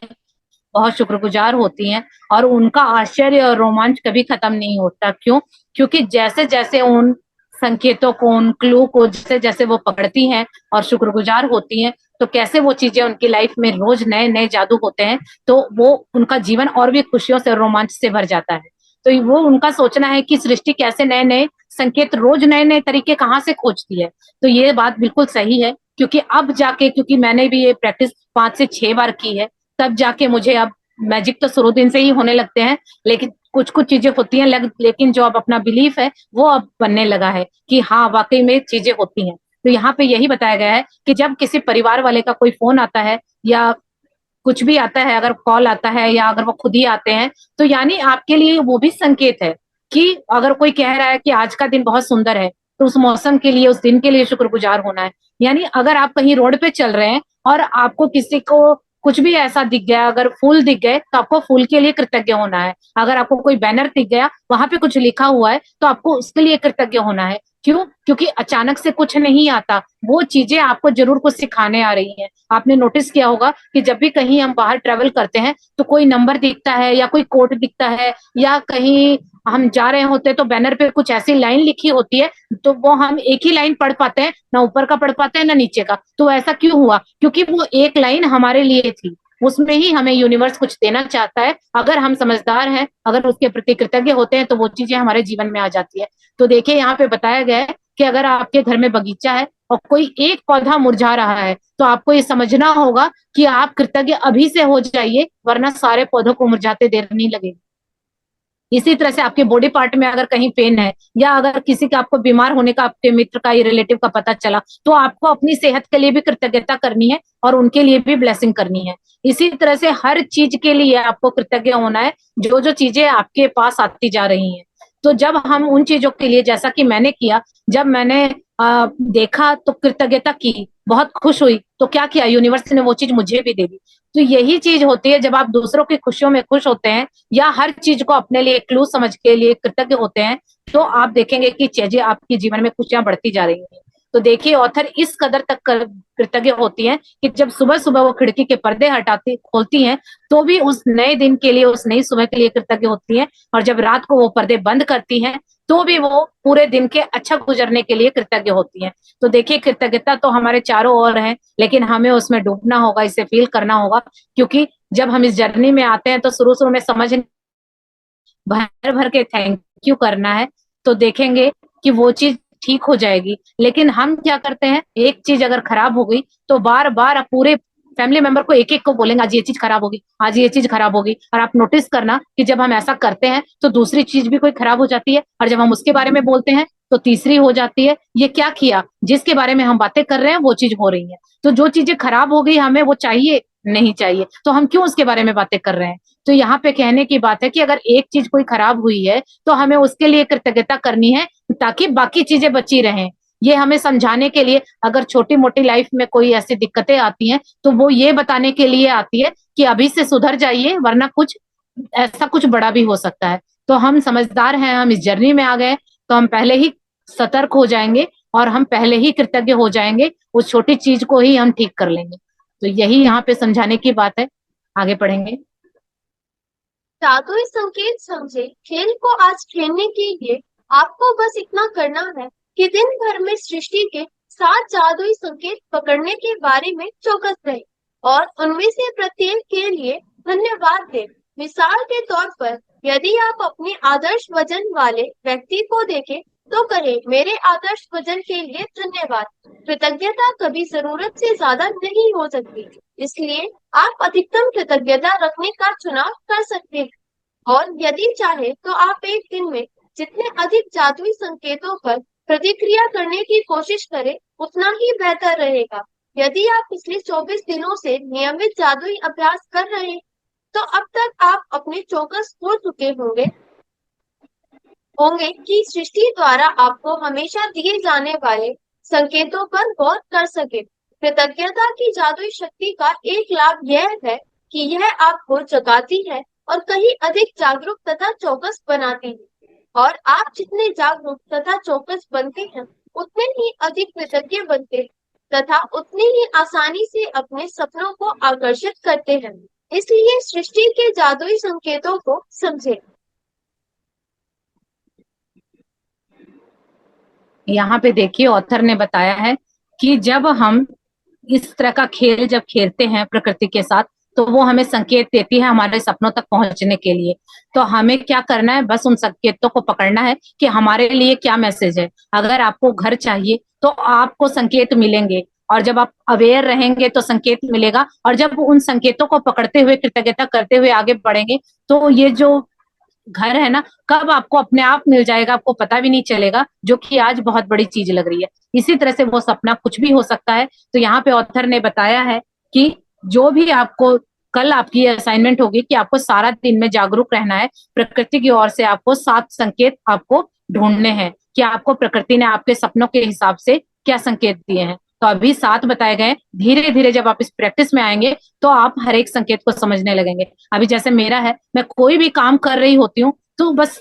बहुत शुक्रगुजार होती हैं, और उनका आश्चर्य और रोमांच कभी खत्म नहीं होता। क्यों? क्योंकि जैसे जैसे उन संकेतों को, उन क्लू को जैसे जैसे वो पकड़ती हैं और शुक्रगुजार होती हैं, तो कैसे वो चीजें उनकी लाइफ में रोज नए नए जादू होते हैं, तो वो उनका जीवन और भी खुशियों से, रोमांच से भर जाता है। तो वो उनका सोचना है कि सृष्टि कैसे नए नए संकेत, रोज नए नए तरीके कहाँ से खोजती है। तो ये बात बिल्कुल सही है, क्योंकि अब जाके, क्योंकि मैंने भी ये प्रैक्टिस 5 से 6 बार की है, तब जाके मुझे अब मैजिक तो शुरू दिन से ही होने लगते हैं, लेकिन कुछ कुछ चीजें होती हैं लेकिन जो अब अपना बिलीफ है वो अब बनने लगा है कि हाँ वाकई में चीजें होती हैं। तो यहाँ पे यही बताया गया है कि जब किसी परिवार वाले का कोई फोन आता है या कुछ भी आता है, अगर कॉल आता है या अगर वो खुद ही आते हैं, तो यानी आपके लिए वो भी संकेत है कि अगर कोई कह रहा है कि आज का दिन बहुत सुंदर है, तो उस मौसम के लिए, उस दिन के लिए शुक्रगुजार होना है। यानी अगर आप कहीं रोड पे चल रहे हैं और आपको किसी को कुछ भी ऐसा दिख गया, अगर फूल दिख गए, तो आपको फूल के लिए कृतज्ञ होना है। अगर आपको कोई बैनर दिख गया, वहां पे कुछ लिखा हुआ है, तो आपको उसके लिए कृतज्ञ होना है। क्यों? क्योंकि अचानक से कुछ नहीं आता, वो चीजें आपको जरूर कुछ सिखाने आ रही हैं। आपने नोटिस किया होगा कि जब भी कहीं हम बाहर ट्रेवल करते हैं तो कोई नंबर दिखता है या कोई कोड दिखता है, या कहीं हम जा रहे होते हैं तो बैनर पे कुछ ऐसी लाइन लिखी होती है, तो वो हम एक ही लाइन पढ़ पाते हैं, ना ऊपर का पढ़ पाते हैं ना नीचे का। तो ऐसा क्यों हुआ? क्योंकि वो एक लाइन हमारे लिए थी, उसमें ही हमें यूनिवर्स कुछ देना चाहता है। अगर हम समझदार हैं, अगर उसके प्रति कृतज्ञ होते हैं, तो वो चीजें हमारे जीवन में आ जाती है। तो देखिए यहाँ पे बताया गया है कि अगर आपके घर में बगीचा है और कोई एक पौधा मुरझा रहा है, तो आपको ये समझना होगा कि आप कृतज्ञ अभी से हो जाइए, वरना सारे पौधों को मुरझाते देर नहीं लगेगी। इसी तरह से आपके बॉडी पार्ट में अगर कहीं पेन है, या अगर किसी का आपको बीमार होने का, आपके मित्र का या रिलेटिव का पता चला, तो आपको अपनी सेहत के लिए भी कृतज्ञता करनी है और उनके लिए भी ब्लेसिंग करनी है। इसी तरह से हर चीज के लिए आपको कृतज्ञ होना है, जो जो चीजें आपके पास आती जा रही हैं। तो जब हम उन चीजों के लिए, जैसा कि मैंने किया, जब मैंने देखा तो कृतज्ञता की, बहुत खुश हुई, तो क्या किया, यूनिवर्स ने वो चीज मुझे भी दे दी। तो यही चीज होती है, जब आप दूसरों की खुशियों में खुश होते हैं, या हर चीज को अपने लिए क्लू समझ के लिए कृतज्ञ होते हैं, तो आप देखेंगे कि चीजें आपके जीवन में खुशियां बढ़ती जा रही हैं। तो देखिए ऑथर इस कदर तक कृतज्ञ होती हैं कि जब सुबह सुबह वो खिड़की के पर्दे हटाती खोलती हैं, तो भी उस नए दिन के लिए, उस नई सुबह के लिए कृतज्ञ होती हैं। और जब रात को वो पर्दे बंद करती हैं, तो भी वो पूरे दिन के अच्छा गुजरने के लिए कृतज्ञ होती हैं। तो देखिए कृतज्ञता तो हमारे चारों ओर है, लेकिन हमें उसमें डूबना होगा, इसे फील करना होगा। क्योंकि जब हम इस जर्नी में आते हैं तो शुरू शुरू में समझ भर भर के थैंक यू करना है, तो देखेंगे कि वो चीज ठीक हो जाएगी। लेकिन हम क्या करते हैं, एक चीज अगर खराब हो गई तो बार बार पूरे फैमिली मेंबर को एक एक को बोलेंगे आज ये चीज खराब होगी, आज ये चीज खराब होगी। और आप नोटिस करना कि जब हम ऐसा करते हैं तो दूसरी चीज भी कोई खराब हो जाती है, और जब हम उसके बारे में बोलते हैं तो तीसरी हो जाती है। ये क्या किया, जिसके बारे में हम बातें कर रहे हैं वो चीज हो रही है। तो जो चीजें खराब हो गई, हमें वो चाहिए नहीं चाहिए, तो हम क्यों उसके बारे में बातें कर रहे हैं? तो यहाँ पे कहने की बात है कि अगर एक चीज कोई खराब हुई है, तो हमें उसके लिए कृतज्ञता करनी है, ताकि बाकी चीजें बची रहें। ये हमें समझाने के लिए, अगर छोटी मोटी लाइफ में कोई ऐसी दिक्कतें आती हैं, तो वो ये बताने के लिए आती है कि अभी से सुधर जाइए, वरना कुछ ऐसा कुछ बड़ा भी हो सकता है। तो हम समझदार हैं, हम इस जर्नी में आ गए, तो हम पहले ही सतर्क हो जाएंगे, और हम पहले ही कृतज्ञ हो जाएंगे, उस छोटी चीज को ही हम ठीक कर लेंगे। तो यही यहाँ पे समझाने की बात है। आगे पढ़ेंगे। जादुई संकेत समझे खेल को आज खेलने के लिए आपको बस इतना करना है कि दिन भर में सृष्टि के 7 जादुई संकेत पकड़ने के बारे में चौकस रहे और उनमें से प्रत्येक के लिए धन्यवाद दें। मिसाल के तौर पर, यदि आप अपने आदर्श वजन वाले व्यक्ति को देखें, तो कहें, मेरे आदर्श वजन के लिए धन्यवाद। कृतज्ञता कभी जरूरत से ज्यादा नहीं हो सकती, इसलिए आप अधिकतम कृतज्ञता रखने का चुनाव कर सकते हैं। और यदि चाहे तो आप एक दिन में जितने अधिक जादुई संकेतों पर प्रतिक्रिया करने की कोशिश करें, उतना ही बेहतर रहेगा। यदि आप पिछले 24 दिनों से नियमित जादुई अभ्यास कर रहे हैं, तो अब तक आप अपने चौकस हो चुके होंगे कि सृष्टि द्वारा आपको हमेशा दिए जाने वाले संकेतों पर गौर कर सके। कृतज्ञता की जादुई शक्ति का एक लाभ यह है कि यह आपको जगाती है और कहीं अधिक जागरूक तथा चौकस बनाती है। और आप जितने जागरूक तथा चौकस बनते हैं, उतने ही अधिक कृतज्ञ बनते हैं तथा उतनी ही आसानी से अपने सपनों को आकर्षित करते हैं। इसलिए सृष्टि के जादुई संकेतों को समझें। यहाँ पे देखिए ऑथर ने बताया है कि जब हम इस तरह का खेल जब खेलते हैं प्रकृति के साथ, तो वो हमें संकेत देती है हमारे सपनों तक पहुंचने के लिए। तो हमें क्या करना है, बस उन संकेतों को पकड़ना है कि हमारे लिए क्या मैसेज है। अगर आपको घर चाहिए तो आपको संकेत मिलेंगे, और जब आप अवेयर रहेंगे तो संकेत मिलेगा। और जब उन संकेतों को पकड़ते हुए कृतज्ञता करते हुए आगे बढ़ेंगे, तो ये जो घर है ना, कब आपको अपने आप मिल जाएगा, आपको पता भी नहीं चलेगा, जो कि आज बहुत बड़ी चीज लग रही है। इसी तरह से वो सपना कुछ भी हो सकता है। तो यहाँ पे ऑथर ने बताया है कि जो भी आपको कल आपकी असाइनमेंट होगी कि आपको सारा दिन में जागरूक रहना है, प्रकृति की ओर से आपको 7 संकेत आपको ढूंढने हैं कि आपको प्रकृति ने आपके सपनों के हिसाब से क्या संकेत दिए हैं। तो अभी 7 बताए गए, धीरे धीरे जब आप इस प्रैक्टिस में आएंगे तो आप हर एक संकेत को समझने लगेंगे। अभी जैसे मेरा है, मैं कोई भी काम कर रही होती हूँ तो बस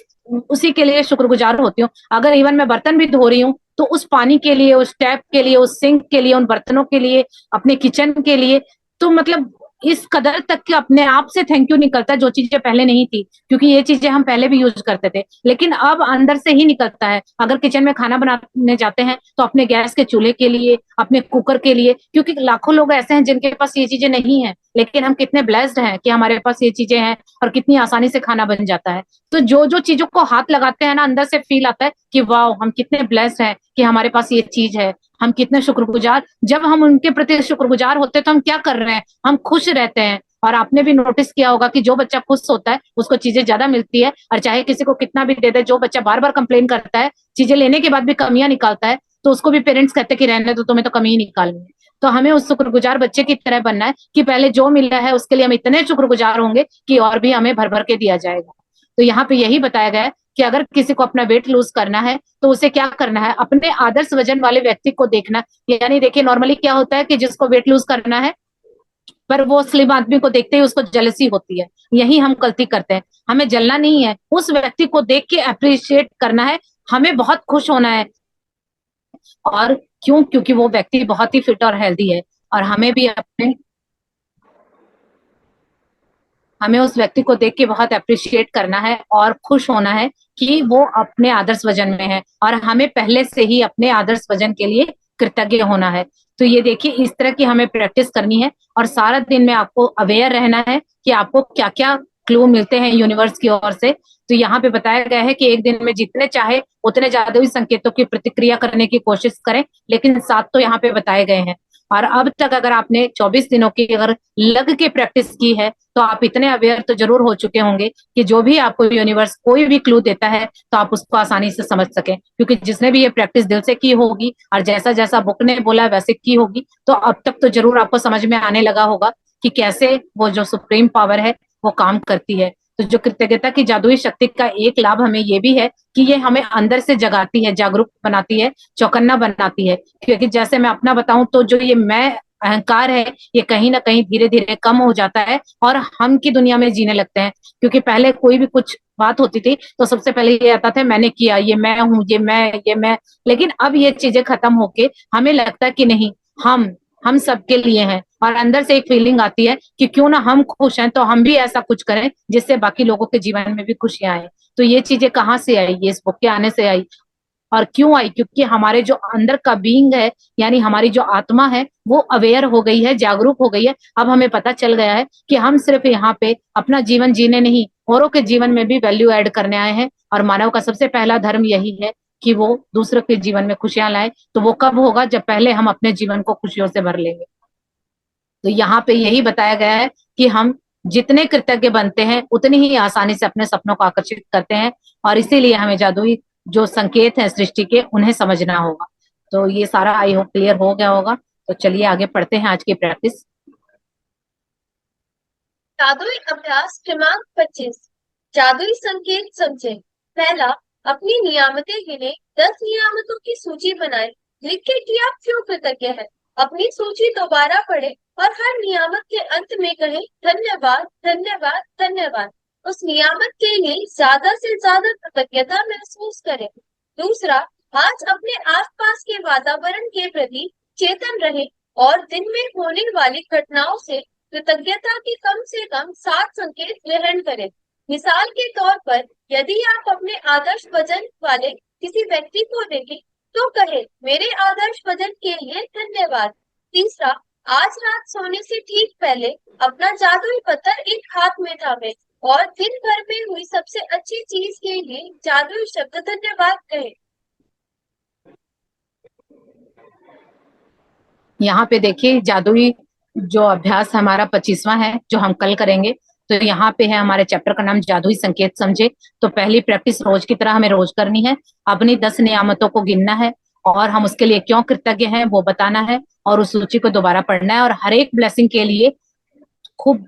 उसी के लिए शुक्रगुजार होती हूँ। अगर इवन मैं बर्तन भी धो रही हूँ तो उस पानी के लिए, उस टैप के लिए, उस सिंक के लिए, उन बर्तनों के लिए, अपने किचन के लिए, तो मतलब इस कदर तक कि अपने आप से थैंक यू निकलता है, जो चीजें पहले नहीं थी, क्योंकि ये चीजें हम पहले भी यूज करते थे, लेकिन अब अंदर से ही निकलता है। अगर किचन में खाना बनाने जाते हैं तो अपने गैस के चूल्हे के लिए, अपने कुकर के लिए, क्योंकि लाखों लोग ऐसे हैं जिनके पास ये चीजें नहीं है, लेकिन हम कितने ब्लेस्ड हैं कि हमारे पास ये चीजें हैं और कितनी आसानी से खाना बन जाता है। तो जो जो चीजों को हाथ लगाते हैं ना, अंदर से फील आता है कि वाह, हम कितने ब्लेस्ड हैं कि हमारे पास ये चीज है, हम कितने शुक्रगुजार। जब हम उनके प्रति शुक्रगुजार होते हैं तो हम क्या कर रहे हैं, हम खुश रहते हैं। और आपने भी नोटिस किया होगा कि जो बच्चा खुश होता है उसको चीजें ज्यादा मिलती है, और चाहे किसी को कितना भी दे दे, जो बच्चा बार बार कंप्लेन करता है, चीजें लेने के बाद भी कमियां निकालता है, तो उसको भी पेरेंट्स कहते हैं कि रहने दो, तुम्हें तो कमी ही निकालनी है। तो हमें उस शुक्रगुजार बच्चे की तरह बनना है कि पहले जो मिला है उसके लिए हम इतने शुक्रगुजार होंगे कि और भी हमें भर भर के दिया जाएगा। तो यहाँ पे यही बताया गया है कि अगर किसी को अपना वेट लूज करना है तो उसे क्या करना है, अपने आदर्श वजन वाले व्यक्ति को देखना। यानी देखिए, नॉर्मली क्या होता है कि जिसको वेट लूज करना है, पर वो स्लिम आदमी को देखते ही उसको जेलसी होती है। यही हम गलती करते हैं। हमें जलना नहीं है, उस व्यक्ति को देख के अप्रिशिएट करना है, हमें बहुत खुश होना है। और क्यों? क्योंकि वो व्यक्ति बहुत ही फिट और हेल्दी है, और हमें उस व्यक्ति को देख के बहुत अप्रिशिएट करना है और खुश होना है कि वो अपने आदर्श वजन में है, और हमें पहले से ही अपने आदर्श वजन के लिए कृतज्ञ होना है। तो ये देखिए, इस तरह की हमें प्रैक्टिस करनी है, और सारा दिन में आपको अवेयर रहना है कि आपको क्या क्या क्लू मिलते हैं यूनिवर्स की ओर से। तो यहाँ पे बताया गया है कि एक दिन में जितने चाहे उतने जादुई संकेतों की प्रतिक्रिया करने की कोशिश करें, लेकिन 7 तो यहाँ पे बताए गए हैं। और अब तक अगर आपने 24 दिनों की अगर लग के प्रैक्टिस की है, तो आप इतने अवेयर तो जरूर हो चुके होंगे कि जो भी आपको यूनिवर्स कोई भी क्लू देता है तो आप उसको आसानी से समझ सकें, क्योंकि जिसने भी ये प्रैक्टिस दिल से की होगी और जैसा जैसा बुक ने बोला वैसे की होगी, तो अब तक तो जरूर आपको समझ में आने लगा होगा कि कैसे वो जो सुप्रीम पावर है वो काम करती है। तो जो कृतज्ञता की जादुई शक्ति का एक लाभ हमें ये भी है कि ये हमें अंदर से जगाती है, जागरूक बनाती है, चौकन्ना बनाती है। क्योंकि जैसे मैं अपना बताऊं तो जो ये मैं अहंकार है, ये कहीं ना कहीं धीरे धीरे कम हो जाता है और हम की दुनिया में जीने लगते हैं। क्योंकि पहले कोई भी कुछ बात होती थी तो सबसे पहले ये आता था मैंने किया, ये मैं हूँ, ये मैं। लेकिन अब ये चीजें खत्म होके हमें लगता है कि नहीं, हम सबके लिए हैं, और अंदर से एक फीलिंग आती है कि क्यों ना हम खुश हैं तो हम भी ऐसा कुछ करें जिससे बाकी लोगों के जीवन में भी खुशियां आए। तो ये चीजें कहाँ से आई? ये इस बुक के आने से आई। और क्यों आई? क्योंकि हमारे जो अंदर का बीइंग है, यानी हमारी जो आत्मा है, वो अवेयर हो गई है, जागरूक हो गई है। अब हमें पता चल गया है कि हम सिर्फ यहाँ पे अपना जीवन जीने नहीं, औरों के जीवन में भी वैल्यू ऐड करने आए हैं। और मानव का सबसे पहला धर्म यही है कि वो दूसरों के जीवन में खुशियां लाए। तो वो कब होगा? जब पहले हम अपने जीवन को खुशियों से भर लेंगे। तो यहाँ पे यही बताया गया है कि हम जितने कृतज्ञ बनते हैं उतनी ही आसानी से अपने सपनों को आकर्षित करते हैं, और इसीलिए हमें जादुई जो संकेत है सृष्टि के, उन्हें समझना होगा। तो ये सारा आई होप क्लियर हो गया होगा। तो चलिए आगे पढ़ते हैं आज की प्रैक्टिस। जादुई अभ्यास क्रमांक 25। जादुई संकेत समझे। पहला, अपनी नियामतें गिने। 10 नियामतों की सूची बनाए। लिखे कि आप क्यों कृतज्ञ हैं। अपनी सूची दोबारा पढ़े और हर नियामत के अंत में कहें धन्यवाद, धन्यवाद, धन्यवाद। उस नियामत के लिए ज्यादा से ज्यादा कृतज्ञता महसूस करें। दूसरा, आज अपने आसपास के वातावरण के प्रति चेतन रहें और दिन में होने वाली घटनाओं से कृतज्ञता के कम से कम 7 संकेत ग्रहण करें। मिसाल के तौर पर, यदि आप अपने आदर्श वजन वाले किसी व्यक्ति को देखें तो कहे मेरे आदर्श वजन के लिए धन्यवाद। तीसरा, आज रात सोने से ठीक पहले अपना जादुई पत्थर एक हाथ में थामे और दिन भर में हुई सबसे अच्छी चीज के लिए जादुई शब्द धन्यवाद कहे। यहाँ पे देखिए, जादुई जो अभ्यास हमारा 25वां है जो हम कल करेंगे। तो यहाँ पे है हमारे चैप्टर का नाम जादुई संकेत समझे। तो पहली प्रैक्टिस रोज की तरह हमें रोज करनी है। अपनी 10 नियामतों को गिनना है और हम उसके लिए क्यों कृतज्ञ हैं वो बताना है, और उस सूची को दोबारा पढ़ना है, और हर एक ब्लेसिंग के लिए खूब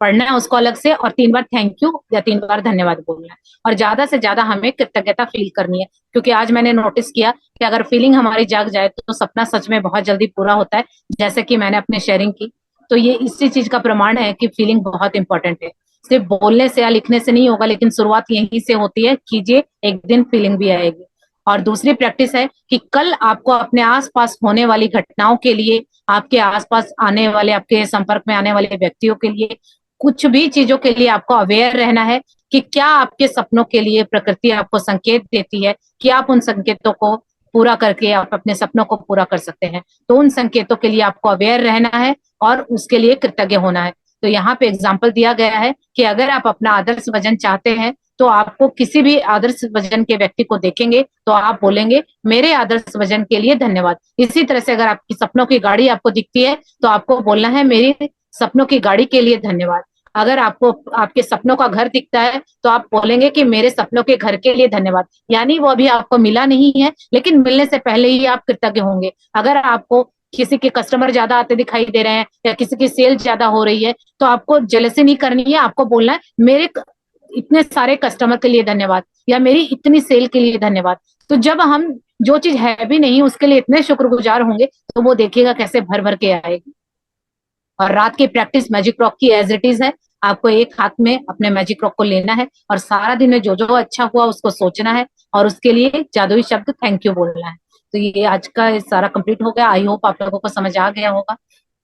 पढ़ना है उसको अलग से, और 3 बार थैंक यू या 3 बार धन्यवाद बोलना है। और ज्यादा से ज्यादा हमें कृतज्ञता फील करनी है, क्योंकि आज मैंने नोटिस किया कि अगर फीलिंग हमारी जाग जाए तो सपना सच में बहुत जल्दी पूरा होता है। जैसे कि मैंने अपने शेयरिंग की, तो ये इसी चीज का प्रमाण है कि फीलिंग बहुत इंपॉर्टेंट है। सिर्फ बोलने से या लिखने से नहीं होगा, लेकिन शुरुआत यहीं से होती है। कीजिए, एक दिन फीलिंग भी आएगी। और दूसरी प्रैक्टिस है कि कल आपको अपने आसपास होने वाली घटनाओं के लिए, आपके आसपास आने वाले, आपके संपर्क में आने वाले व्यक्तियों के लिए, कुछ भी चीजों के लिए आपको अवेयर रहना है कि क्या आपके सपनों के लिए प्रकृति आपको संकेत देती है कि आप उन संकेतों को पूरा करके आप अपने सपनों को पूरा कर सकते हैं। तो उन संकेतों के लिए आपको अवेयर रहना है और उसके लिए कृतज्ञ होना है। तो यहाँ पे एग्जाम्पल दिया गया है कि अगर आप अपना आदर्श वजन चाहते हैं तो आपको किसी भी आदर्श वजन के व्यक्ति को देखेंगे तो आप बोलेंगे मेरे आदर्श वजन के लिए धन्यवाद। इसी तरह से अगर आपकी सपनों की गाड़ी आपको दिखती है तो आपको बोलना है मेरी सपनों की गाड़ी के लिए धन्यवाद। अगर आपको आपके सपनों का घर दिखता है तो आप बोलेंगे कि मेरे सपनों के घर के लिए धन्यवाद। यानी वो अभी आपको मिला नहीं है लेकिन मिलने से पहले ही आप कृतज्ञ होंगे। अगर आपको किसी के कस्टमर ज्यादा आते दिखाई दे रहे हैं या किसी की सेल ज्यादा हो रही है तो आपको जेलसी नहीं करनी है, आपको बोलना है मेरे इतने सारे कस्टमर के लिए धन्यवाद या मेरी इतनी सेल के लिए धन्यवाद। तो जब हम जो चीज है भी नहीं उसके लिए इतने शुक्रगुजार होंगे तो वो देखिएगा कैसे भर भर के आएगी। और रात की प्रैक्टिस मैजिक रॉक की एज इट इज है। आपको एक हाथ में अपने मैजिक रॉक को लेना है और सारा दिन में जो जो अच्छा हुआ उसको सोचना है और उसके लिए जादुई शब्द थैंक यू बोलना है। तो ये आज का सारा कंप्लीट हो गया। आई होप आप लोगों को समझ आ गया होगा।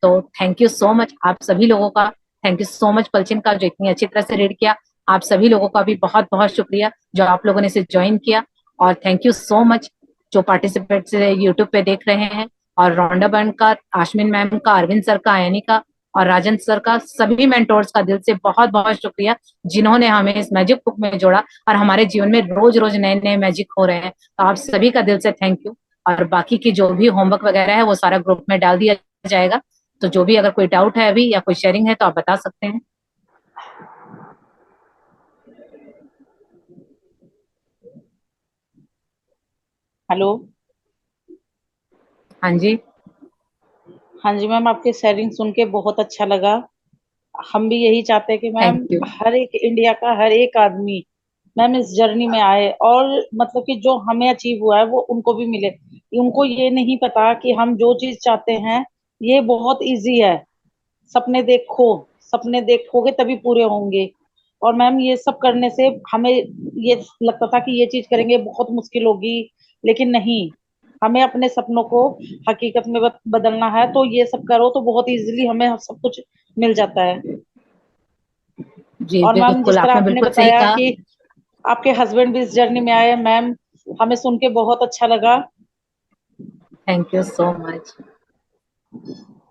तो थैंक यू सो मच आप सभी लोगों का। थैंक यू सो मच पलचिन का जो इतनी अच्छी तरह से रीड किया। आप सभी लोगों का भी बहुत बहुत शुक्रिया जो आप लोगों ने इसे ज्वाइन किया। और थैंक यू सो मच जो पार्टिसिपेट से यूट्यूब पे देख रहे हैं। और रौंडा बहन का, आशमीन मैम का, अरविंद सर का, आयनी का और राजन सर का, सभी मेंटोर्स का दिल से बहुत बहुत शुक्रिया जिन्होंने हमें इस मैजिक बुक में जोड़ा और हमारे जीवन में रोज रोज नए नए मैजिक हो रहे हैं। तो आप सभी का दिल से थैंक यू। और बाकी की जो भी होमवर्क वगैरह है वो सारा ग्रुप में डाल दिया जाएगा। तो जो भी अगर कोई डाउट है अभी या कोई शेयरिंग है तो आप बता सकते हैं। हेलो। हाँ जी। हाँ जी मैम, आपकी शेयरिंग सुन के बहुत अच्छा लगा। हम भी यही चाहते हैं कि थैंक मैम यू। हर एक इंडिया का हर एक आदमी मैम इस जर्नी में आए और मतलब कि जो हमें अचीव हुआ है वो उनको भी मिले। उनको ये नहीं पता कि हम जो चीज चाहते हैं ये बहुत इजी है। सपने देखो, सपने देखोगे तभी पूरे होंगे। और मैम ये सब करने से हमें ये लगता था कि ये चीज करेंगे बहुत मुश्किल होगी, लेकिन नहीं, हमें अपने सपनों को हकीकत में बदलना है तो ये सब करो तो बहुत इजीली हमें सब कुछ मिल जाता है। जी और मैम बिल्कुल जिस तरह आपने आपने बिल्कुल सही बताया कहा। कि आपके हस्बैंड भी इस जर्नी में आए, मैम हमें सुन के बहुत अच्छा लगा। Thank you so much.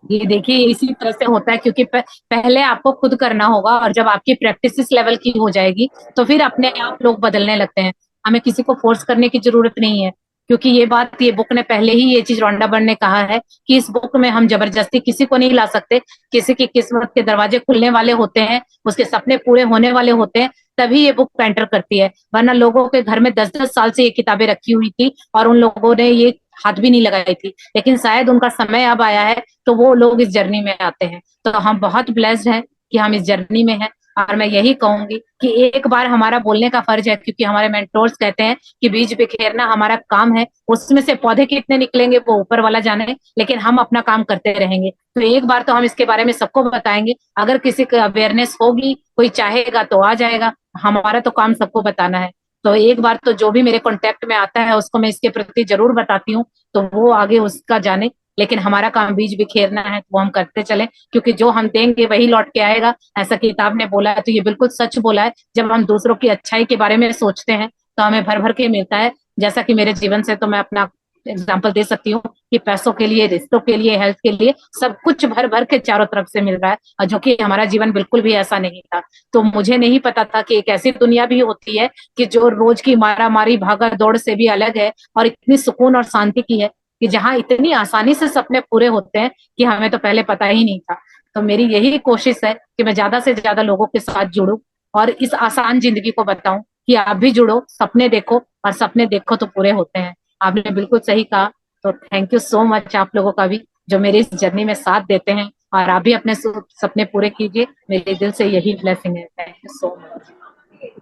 ये देखिए इसी तरह से होता है क्योंकि पहले आपको खुद करना होगा और जब आपकी प्रैक्टिस इस लेवल की हो जाएगी तो फिर अपने आप लोग बदलने लगते हैं। हमें किसी को फोर्स करने की जरूरत नहीं है क्योंकि ये बुक ने पहले ही ये चीज रोंडा बर्न ने कहा है कि इस बुक में हम जबरदस्ती किसी को नहीं ला सकते। किसी की किस्मत के दरवाजे खुलने वाले होते हैं, उसके सपने पूरे होने वाले होते हैं, तभी ये बुक एंटर करती है। वरना लोगों के घर में 10-10 साल से ये किताबें रखी हुई थी और उन लोगों ने ये हाथ भी नहीं लगाई थी, लेकिन शायद उनका समय अब आया है तो वो लोग इस जर्नी में आते हैं। तो हम बहुत ब्लेस्ड हैं कि हम इस जर्नी में हैं। और मैं यही कहूंगी कि एक बार हमारा बोलने का फर्ज है क्योंकि हमारे मेंटोर्स कहते हैं कि बीज बिखेरना हमारा काम है, उसमें से पौधे कितने निकलेंगे वो ऊपर वाला जाने, लेकिन हम अपना काम करते रहेंगे। तो एक बार तो हम इसके बारे में सबको बताएंगे। अगर किसी को अवेयरनेस होगी, कोई चाहेगा तो आ जाएगा, हमारा तो काम सबको बताना है। तो एक बार तो जो भी मेरे कांटेक्ट में आता है उसको मैं इसके प्रति जरूर बताती हूँ तो वो आगे उसका जाने। लेकिन हमारा काम बीज बिखेरना है तो वो हम करते चले क्योंकि जो हम देंगे वही लौट के आएगा, ऐसा किताब ने बोला है। तो ये बिल्कुल सच बोला है। जब हम दूसरों की अच्छाई के बारे में सोचते हैं तो हमें भर भर के मिलता है। जैसा कि मेरे जीवन से तो मैं अपना एग्जाम्पल दे सकती हूँ कि पैसों के लिए, रिश्तों के लिए, हेल्थ के लिए सब कुछ भर भर के चारों तरफ से मिल रहा है, और जो कि हमारा जीवन बिल्कुल भी ऐसा नहीं था। तो मुझे नहीं पता था कि एक ऐसी दुनिया भी होती है कि जो रोज की मारा मारी भागा दौड़ से भी अलग है और इतनी सुकून और शांति की है कि जहाँ इतनी आसानी से सपने पूरे होते हैं कि हमें तो पहले पता ही नहीं था। तो मेरी यही कोशिश है कि मैं ज्यादा से ज्यादा लोगों के साथ जुड़ूं और इस आसान जिंदगी को बताऊं कि आप भी जुड़ो, सपने देखो, और सपने देखो तो पूरे होते हैं। आपने बिल्कुल सही कहा। तो थैंक यू सो मच आप लोगों का भी जो मेरे इस जर्नी में साथ देते हैं, और आप भी अपने सपने पूरे कीजिए। मेरे दिल से यही ब्लेसिंग है। Thank you so much.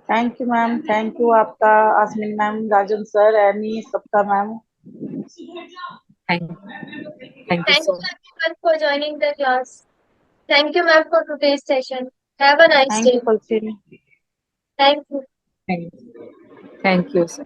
Thank you ma'am, thank you आपका, आसमीन मैम, राजन सर, एनी सबका ma'am. Thank thank you Thank so you much. everyone for joining the class. Thank you ma'am for today's session. Have a nice thank day. You पल्सिन। Thank you. Thank you sir.